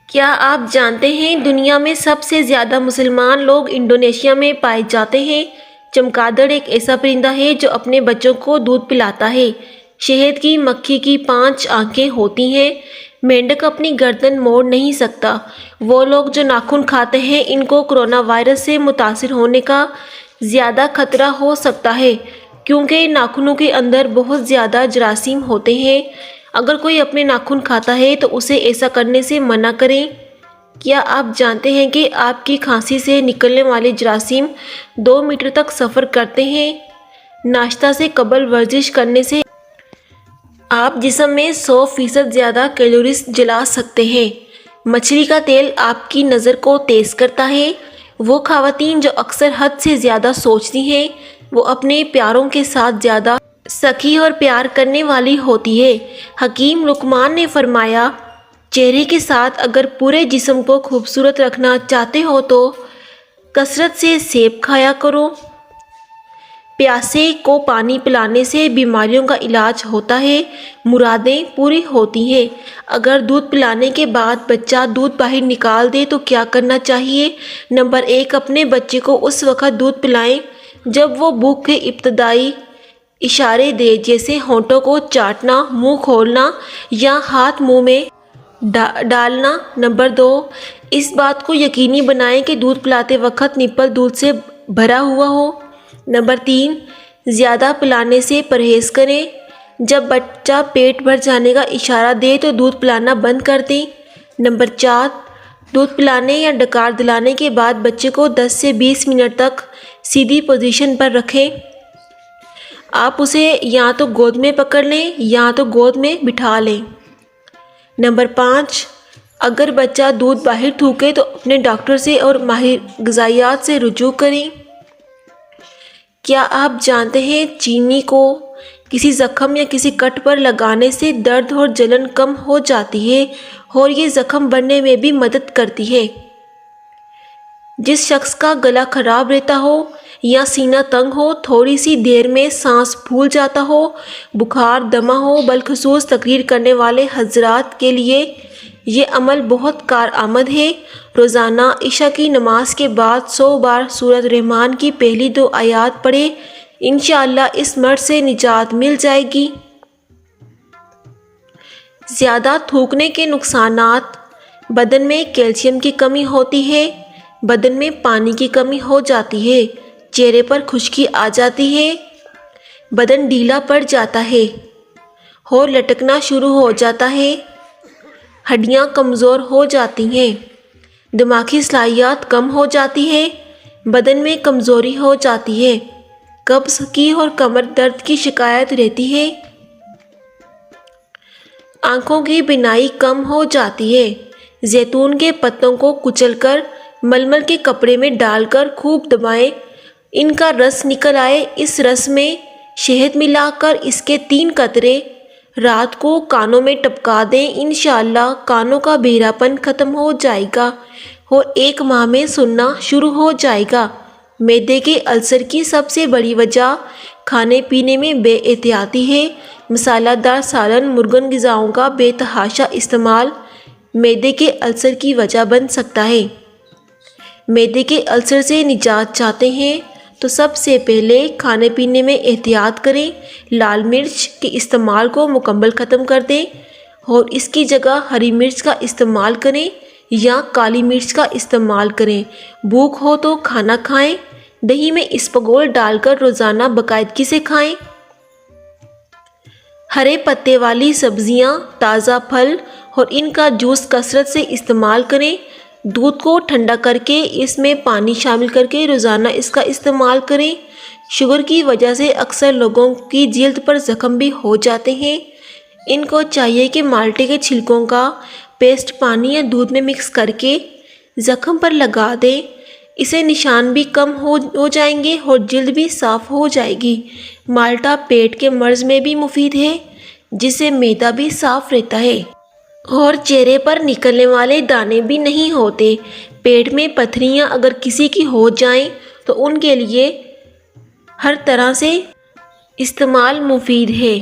کیا آپ جانتے ہیں دنیا میں سب سے زیادہ مسلمان لوگ انڈونیشیا میں پائے جاتے ہیں؟ چمگادڑ ایک ایسا پرندہ ہے جو اپنے بچوں کو دودھ پلاتا ہے۔ شہد کی مکھی کی 5 آنکھیں ہوتی ہیں۔ مینڈک اپنی گردن موڑ نہیں سکتا۔ وہ لوگ جو ناخن کھاتے ہیں ان کو کورونا وائرس سے متاثر ہونے کا زیادہ خطرہ ہو سکتا ہے کیونکہ ناخنوں کے اندر بہت زیادہ جراثیم ہوتے ہیں۔ اگر کوئی اپنے ناخن کھاتا ہے تو اسے ایسا کرنے سے منع کریں۔ کیا آپ جانتے ہیں کہ آپ کی کھانسی سے نکلنے والے جراثیم 2 میٹر تک سفر کرتے ہیں؟ ناشتہ سے قبل ورزش کرنے سے آپ جسم میں 100% زیادہ کیلوریز جلا سکتے ہیں۔ مچھلی کا تیل آپ کی نظر کو تیز کرتا ہے۔ وہ خواتین جو اکثر حد سے زیادہ سوچتی ہیں وہ اپنے پیاروں کے ساتھ زیادہ سخی اور پیار کرنے والی ہوتی ہے۔ حکیم لقمان نے فرمایا، چہرے کے ساتھ اگر پورے جسم کو خوبصورت رکھنا چاہتے ہو تو کثرت سے سیب کھایا کرو۔ پیاسے کو پانی پلانے سے بیماریوں کا علاج ہوتا ہے، مرادیں پوری ہوتی ہیں۔ اگر دودھ پلانے کے بعد بچہ دودھ باہر نکال دے تو کیا کرنا چاہیے؟ نمبر 1، اپنے بچے کو اس وقت دودھ پلائیں جب وہ بھوک کے ابتدائی اشارے دے، جیسے ہونٹوں کو چاٹنا، منہ کھولنا یا ہاتھ منہ میں ڈالنا۔ نمبر 2، اس بات کو یقینی بنائیں کہ دودھ پلاتے وقت نپل دودھ سے بھرا ہوا ہو۔ نمبر 3، زیادہ پلانے سے پرہیز کریں۔ جب بچہ پیٹ بھر جانے کا اشارہ دے تو دودھ پلانا بند کر دیں۔ نمبر 4، دودھ پلانے یا ڈکار دلانے کے بعد بچے کو 10 سے 20 منٹ تک سیدھی پوزیشن پر رکھیں۔ آپ اسے یا تو گود میں پکڑ لیں یا تو گود میں بٹھا لیں۔ نمبر 5، اگر بچہ دودھ باہر تھوکے تو اپنے ڈاکٹر سے اور ماہر غذائیت سے رجوع کریں۔ کیا آپ جانتے ہیں چینی کو کسی زخم یا کسی کٹ پر لگانے سے درد اور جلن کم ہو جاتی ہے اور یہ زخم بھرنے میں بھی مدد کرتی ہے؟ جس شخص کا گلا خراب رہتا ہو یا سینہ تنگ ہو، تھوڑی سی دیر میں سانس پھول جاتا ہو، بخار، دمہ ہو، بالخصوص تقریر کرنے والے حضرات کے لیے یہ عمل بہت کارآمد ہے۔ روزانہ عشاء کی نماز کے بعد 100 بار سورۃ الرحمن کی پہلی 2 آیات پڑھیں، انشاءاللہ اس مرض سے نجات مل جائے گی۔ زیادہ تھوکنے کے نقصانات: بدن میں کیلشیم کی کمی ہوتی ہے، بدن میں پانی کی کمی ہو جاتی ہے، چہرے پر خشکی آ جاتی ہے، بدن ڈھیلا پڑ جاتا ہے اور لٹکنا شروع ہو جاتا ہے، ہڈیاں کمزور ہو جاتی ہیں، دماغی صلاحیت کم ہو جاتی ہے، بدن میں کمزوری ہو جاتی ہے، قبض کی اور کمر درد کی شکایت رہتی ہے، آنکھوں کی بینائی کم ہو جاتی ہے۔ زیتون کے پتوں کو کچل کر ململ کے کپڑے میں ڈال کر خوب دبائیں، ان کا رس نکل آئے۔ اس رس میں شہد ملا کر اس کے 3 قطرے رات کو کانوں میں ٹپکا دیں، انشاءاللہ کانوں کا بہرا پن ختم ہو جائے گا اور 1 ماہ میں سننا شروع ہو جائے گا۔ معدے کے السر کی سب سے بڑی وجہ کھانے پینے میں بے احتیاطی ہے۔ مسالہ دار سالن، مرغن غذاؤں کا بے تحاشا استعمال معدے کے السر کی وجہ بن سکتا ہے۔ معدے کے السر سے نجات چاہتے ہیں تو سب سے پہلے کھانے پینے میں احتیاط کریں، لال مرچ کے استعمال کو مکمل ختم کر دیں اور اس کی جگہ ہری مرچ کا استعمال کریں یا کالی مرچ کا استعمال کریں۔ بھوک ہو تو کھانا کھائیں، دہی میں اسپغول ڈال کر روزانہ باقاعدگی سے کھائیں۔ ہرے پتے والی سبزیاں، تازہ پھل اور ان کا جوس کثرت سے استعمال کریں۔ دودھ کو ٹھنڈا کر کے اس میں پانی شامل کر کے روزانہ اس کا استعمال کریں۔ شوگر کی وجہ سے اکثر لوگوں کی جلد پر زخم بھی ہو جاتے ہیں، ان کو چاہیے کہ مالٹے کے چھلکوں کا پیسٹ پانی یا دودھ میں مکس کر کے زخم پر لگا دیں، اس سے نشان بھی کم ہو جائیں گے اور جلد بھی صاف ہو جائے گی۔ مالٹا پیٹ کے مرض میں بھی مفید ہے، جس سے معدہ بھی صاف رہتا ہے اور چہرے پر نکلنے والے دانے بھی نہیں ہوتے۔ پیٹ میں پتھریاں اگر کسی کی ہو جائیں تو ان کے لیے ہر طرح سے استعمال مفید ہے۔